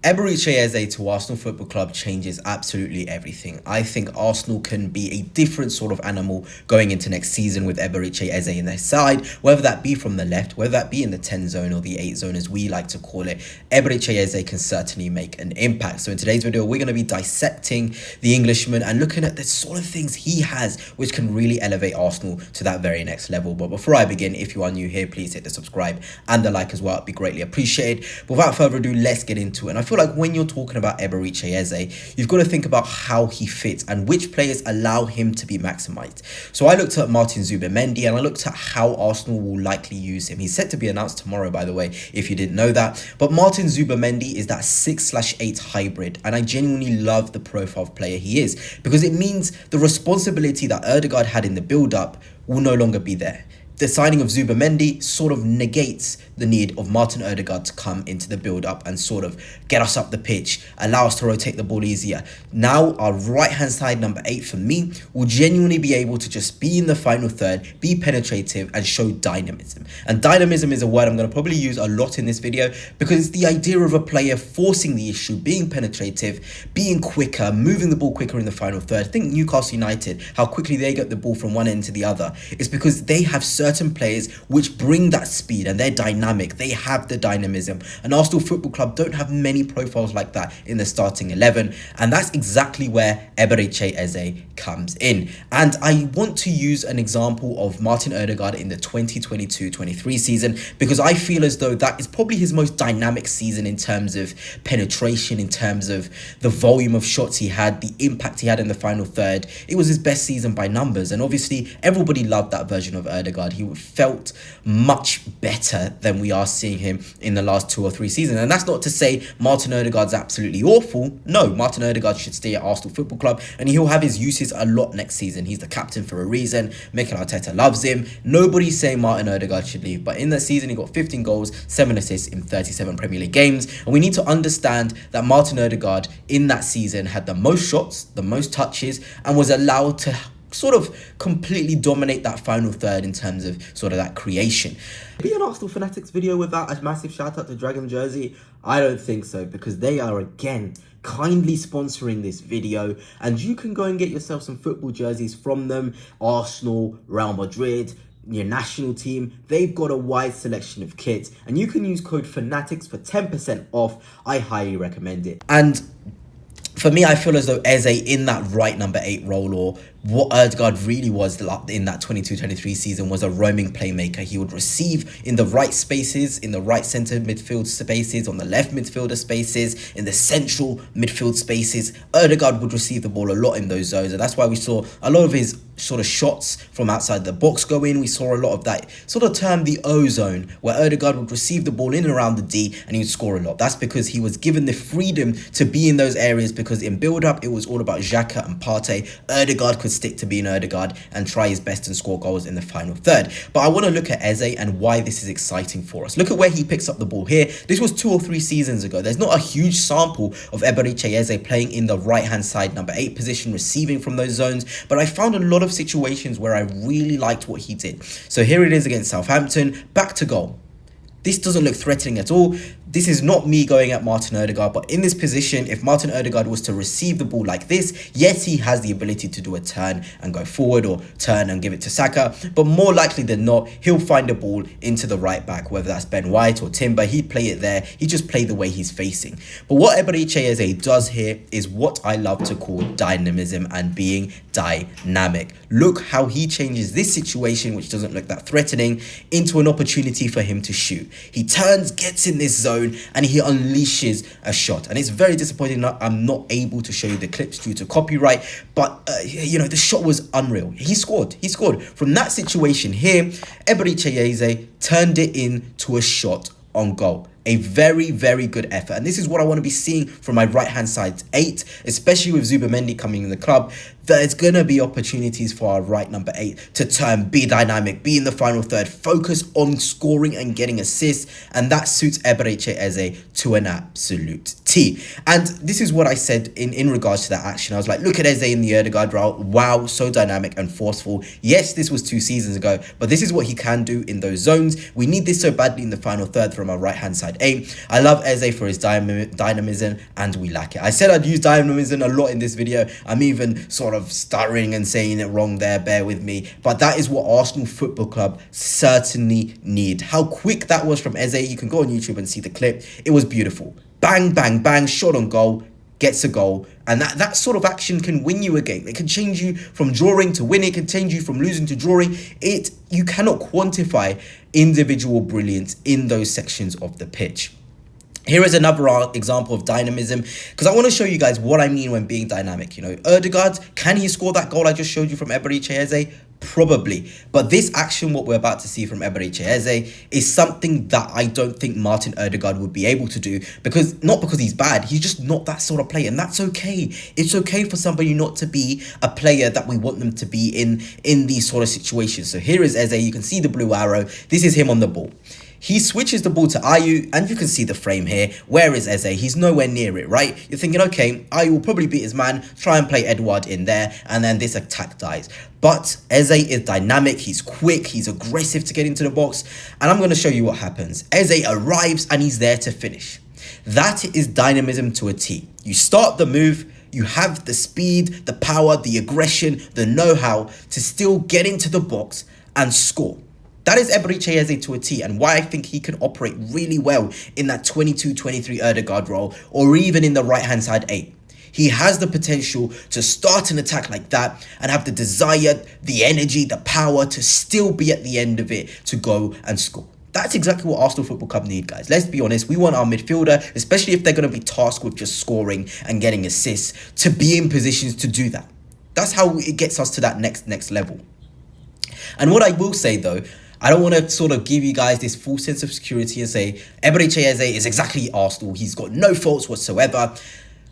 Eberechi Eze to Arsenal Football Club changes absolutely everything. I think Arsenal can be a different sort of animal going into next season with Eberechi Eze in their side, whether that be from the left, whether that be in the 10 zone or the 8 zone as we like to call it. Eberechi Eze can certainly make an impact. So in today's video, we're going to be dissecting the Englishman and looking at the sort of things he has which can really elevate Arsenal to that very next level. But before I begin, if you are new here, please hit the subscribe and the like as well. It'd be greatly appreciated. But without further ado, let's get into it. And I feel like when you're talking about Eberechi Eze, you've got to think about how he fits and which players allow him to be maximized. So I looked at Martin Zubimendi and I looked at how Arsenal will likely use him. He's set to be announced tomorrow, by the way, if you didn't know that. But Martin Zubimendi is that 6/8 hybrid, and I genuinely love the profile of player he is, because it means the responsibility that Ødegaard had in the build-up will no longer be there. The signing of Zubimendi sort of negates the need of Martin Ødegaard to come into the build-up and sort of get us up the pitch, allow us to rotate the ball easier. Now, our right-hand side number 8 for me will genuinely be able to just be in the final third, be penetrative and show dynamism. And dynamism is a word I'm going to probably use a lot in this video because it's the idea of a player forcing the issue, being penetrative, being quicker, moving the ball quicker in the final third. Think Newcastle United, how quickly they get the ball from one end to the other. It's because they have certain players which bring that speed and they're dynamic. They have the dynamism, and Arsenal Football Club don't have many profiles like that in the starting 11, and that's exactly where Eberechi Eze comes in. And I want to use an example of Martin Ødegaard in the 2022-23 season because I feel as though that is probably his most dynamic season in terms of penetration, in terms of the volume of shots he had, the impact he had in the final third. It was his best season by numbers, and obviously everybody loved that version of Ødegaard. He felt much better than we are seeing him in the last 2 or 3 seasons. And that's not to say Martin Ødegaard's absolutely awful. No, Martin Ødegaard should stay at Arsenal Football Club and he'll have his uses a lot next season. He's the captain for a reason. Mikel Arteta loves him. Nobody's saying Martin Ødegaard should leave. But in that season, he got 15 goals, 7 assists in 37 Premier League games. And we need to understand that Martin Ødegaard in that season had the most shots, the most touches, and was allowed to sort of completely dominate that final third in terms of sort of that creation. Be an Arsenal Fanatics video without a massive shout out to Dragon Jersey? I don't think so, because they are again kindly sponsoring this video, and you can go and get yourself some football jerseys from them. Arsenal, Real Madrid, your national team, they've got a wide selection of kits, and you can use code Fanatics for 10% off. I highly recommend it. And for me, I feel as though Eze in that right number 8 role, or what Ødegaard really was in that 22-23 season, was a roaming playmaker. He would receive in the right spaces, in the right centre midfield spaces, on the left midfielder spaces, in the central midfield spaces. Ødegaard would receive the ball a lot in those zones, and that's why we saw a lot of his sort of shots from outside the box go in. We saw a lot of that sort of term the O zone, where Ødegaard would receive the ball in and around the D and he would score a lot. That's because he was given the freedom to be in those areas, because in build-up it was all about Xhaka and Partey. Ødegaard could stick to being Ødegaard and try his best and score goals in the final third. But I want to look at Eze and why this is exciting for us. Look at where he picks up the ball here. This was 2 or 3 seasons ago. There's not a huge sample of Eberechi Eze playing in the right-hand side number 8 position, receiving from those zones, but I found a lot of situations where I really liked what he did. So here it is against Southampton, back to goal. This doesn't look threatening at all. This is not me going at Martin Ødegaard, but in this position, if Martin Ødegaard was to receive the ball like this, yes, he has the ability to do a turn and go forward, or turn and give it to Saka, but more likely than not, he'll find the ball into the right back, whether that's Ben White or Timber. He'd play it there. He just play the way he's facing. But what Eberechi Eze does here is what I love to call dynamism and being dynamic. Look how he changes this situation, which doesn't look that threatening, into an opportunity for him to shoot. He turns, gets in this zone, and he unleashes a shot. And it's very disappointing that I'm not able to show you the clips due to copyright, but you know, the shot was unreal. He scored from that situation here. Eberechi Eze turned it into a shot on goal. A very, very good effort. And this is what I want to be seeing from my right-hand side 8, especially with Zubimendi coming in the club. There's going to be opportunities for our right number 8 to turn, be dynamic, be in the final third, focus on scoring and getting assists. And that suits Eberechi Eze to an absolute T. And this is what I said in regards to that action. I was like, look at Eze in the Ødegaard role. Wow, so dynamic and forceful. Yes, this was 2 seasons ago, but this is what he can do in those zones. We need this so badly in the final third from our right-hand side side 8. I love Eze for his dynamism, and we lack it. I said I'd use dynamism a lot in this video. I'm even sort of stuttering and saying it wrong there, bear with me. But that is what Arsenal Football Club certainly need. How quick that was from Eze, you can go on YouTube and see the clip. It was beautiful. Bang, bang, bang, shot on goal, gets a goal, and that sort of action can win you a game. It can change you from drawing to winning. It can change you from losing to drawing. You cannot quantify individual brilliance in those sections of the pitch. Here is another example of dynamism, because I want to show you guys what I mean when being dynamic. You know, Ødegaard, can he score that goal I just showed you from Eberechi Eze? Probably. But this action, what we're about to see from Eberechi Eze, is something that I don't think Martin Ødegaard would be able to do, not because he's bad, he's just not that sort of player, and that's okay. It's okay for somebody not to be a player that we want them to be in these sort of situations. So here is Eze, you can see the blue arrow, this is him on the ball. He switches the ball to Ayew, and you can see the frame here. Where is Eze? He's nowhere near it, right? You're thinking, okay, Ayew will probably beat his man, try and play Edouard in there, and then this attack dies. But Eze is dynamic, he's quick, he's aggressive to get into the box, and I'm going to show you what happens. Eze arrives, and he's there to finish. That is dynamism to a T. You start the move, you have the speed, the power, the aggression, the know-how to still get into the box and score. That is Eberechi Eze to a T, and why I think he can operate really well in that 22-23 Ødegaard role, or even in the right-hand side 8. He has the potential to start an attack like that and have the desire, the energy, the power to still be at the end of it to go and score. That's exactly what Arsenal Football Club need, guys. Let's be honest, we want our midfielder, especially if they're going to be tasked with just scoring and getting assists, to be in positions to do that. That's how it gets us to that next level. And what I will say, though, I don't want to sort of give you guys this false sense of security and say Eberechi Eze is exactly Arsenal. He's got no faults whatsoever.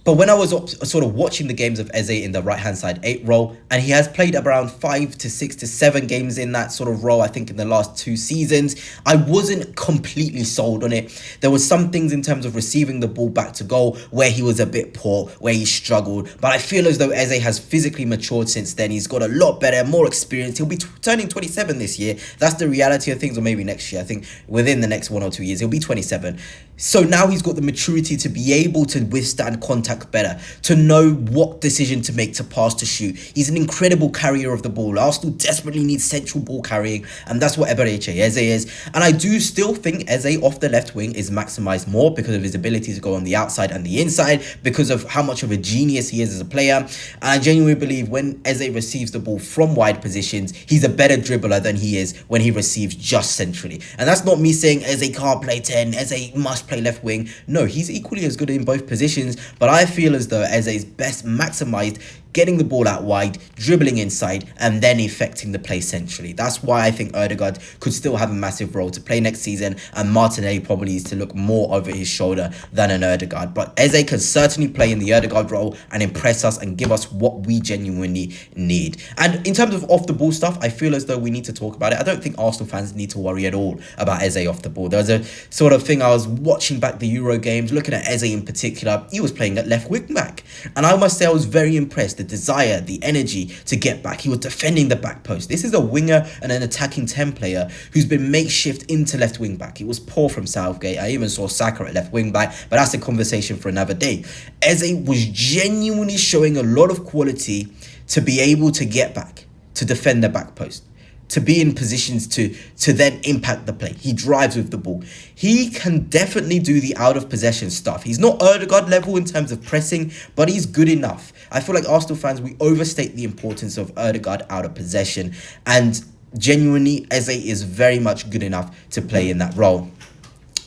But when I was sort of watching the games of Eze in the right-hand side 8 role, and he has played around 5 to 6 to 7 games in that sort of role, I think in the last 2 seasons, I wasn't completely sold on it. There was some things in terms of receiving the ball back to goal where he was a bit poor, where he struggled. But I feel as though Eze has physically matured since then. He's got a lot better, more experience. He'll be turning 27 this year. That's the reality of things, or maybe next year. I think within the next 1 or 2 years, he'll be 27. So now he's got the maturity to be able to withstand contact better, to know what decision to make, to pass, to shoot. He's an incredible carrier of the ball. Arsenal desperately needs central ball carrying, and that's what Eberechi Eze is. And I do still think Eze off the left wing is maximised more because of his ability to go on the outside and the inside, because of how much of a genius he is as a player. And I genuinely believe when Eze receives the ball from wide positions, he's a better dribbler than he is when he receives just centrally. And that's not me saying Eze can't play 10, Eze must play left wing. No, he's equally as good in both positions, but I feel as though Eze is best maximised getting the ball out wide, dribbling inside, and then effecting the play centrally. That's why I think Ødegaard could still have a massive role to play next season, and Martinelli probably needs to look more over his shoulder than an Ødegaard. But Eze can certainly play in the Ødegaard role and impress us and give us what we genuinely need. And in terms of off-the-ball stuff, I feel as though we need to talk about it. I don't think Arsenal fans need to worry at all about Eze off the ball. There was a sort of thing, I was watching back the Euro games, looking at Eze in particular. He was playing at left wing back, and I must say I was very impressed. The desire, the energy to get back. He was defending the back post. This is a winger and an attacking 10 player who's been makeshift into left wing back. It was poor from Southgate. I even saw Saka at left wing back, but that's a conversation for another day. Eze was genuinely showing a lot of quality to be able to get back, to defend the back post, to be in positions to then impact the play. He drives with the ball. He can definitely do the out of possession stuff. He's not Ødegaard level in terms of pressing, but he's good enough. I feel like Arsenal fans, we overstate the importance of Ødegaard out of possession, and genuinely Eze is very much good enough to play in that role.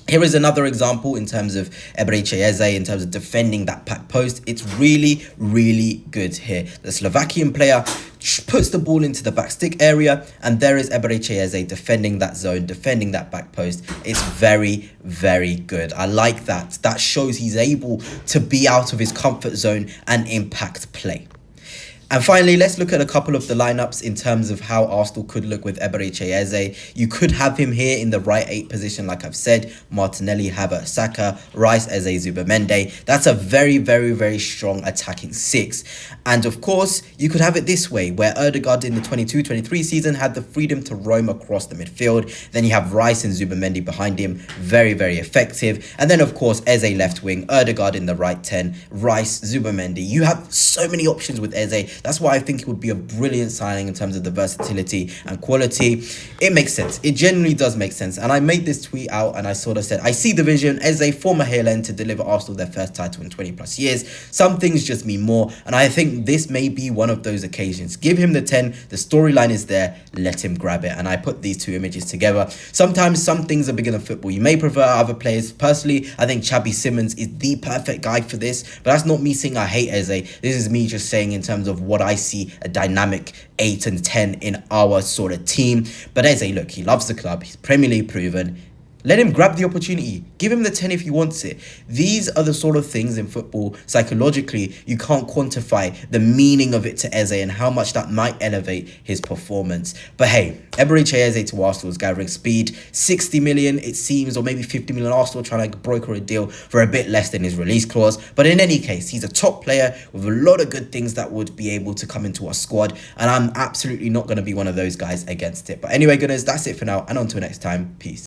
Here is another example in terms of Eberechi Eze, in terms of defending that back post. It's really, really good here. The Slovakian player puts the ball into the back stick area, and there is Eberechi Eze defending that zone, defending that back post. It's very, very good. I like that. That shows he's able to be out of his comfort zone and impact play. And finally, let's look at a couple of the lineups in terms of how Arsenal could look with Eberechi Eze. You could have him here in the right 8 position, like I've said. Martinelli, Havertz, Saka, Rice, Eze, Zubimendi. That's a very, very, very strong attacking 6. And of course, you could have it this way, where Odegaard in the 22-23 season had the freedom to roam across the midfield. Then you have Rice and Zubimendi behind him. Very, very effective. And then, of course, Eze left wing, Odegaard in the right 10, Rice, Zubimendi. You have so many options with Eze. That's why I think it would be a brilliant signing in terms of the versatility and quality. It makes sense. It genuinely does make sense. And I made this tweet out and I sort of said, I see the vision. Eze, former Hale End, to deliver Arsenal their first title in 20 plus years. Some things just mean more. And I think this may be one of those occasions. Give him the 10. The storyline is there. Let him grab it. And I put these 2 images together. Sometimes some things are bigger than football. You may prefer other players. Personally, I think Xabi Simons is the perfect guy for this. But that's not me saying I hate Eze. This is me just saying in terms of what I see a dynamic 8 and 10 in our sort of team. But Eze, look, he loves the club. He's Premier League proven. Let him grab the opportunity. Give him the 10 if he wants it. These are the sort of things in football, psychologically, you can't quantify the meaning of it to Eze and how much that might elevate his performance. But hey, Eberechi Eze to Arsenal is gathering speed. 60 million, it seems, or maybe 50 million. Arsenal trying to broker a deal for a bit less than his release clause. But in any case, he's a top player with a lot of good things that would be able to come into our squad. And I'm absolutely not going to be one of those guys against it. But anyway, gunners, that's it for now. And on to next time. Peace.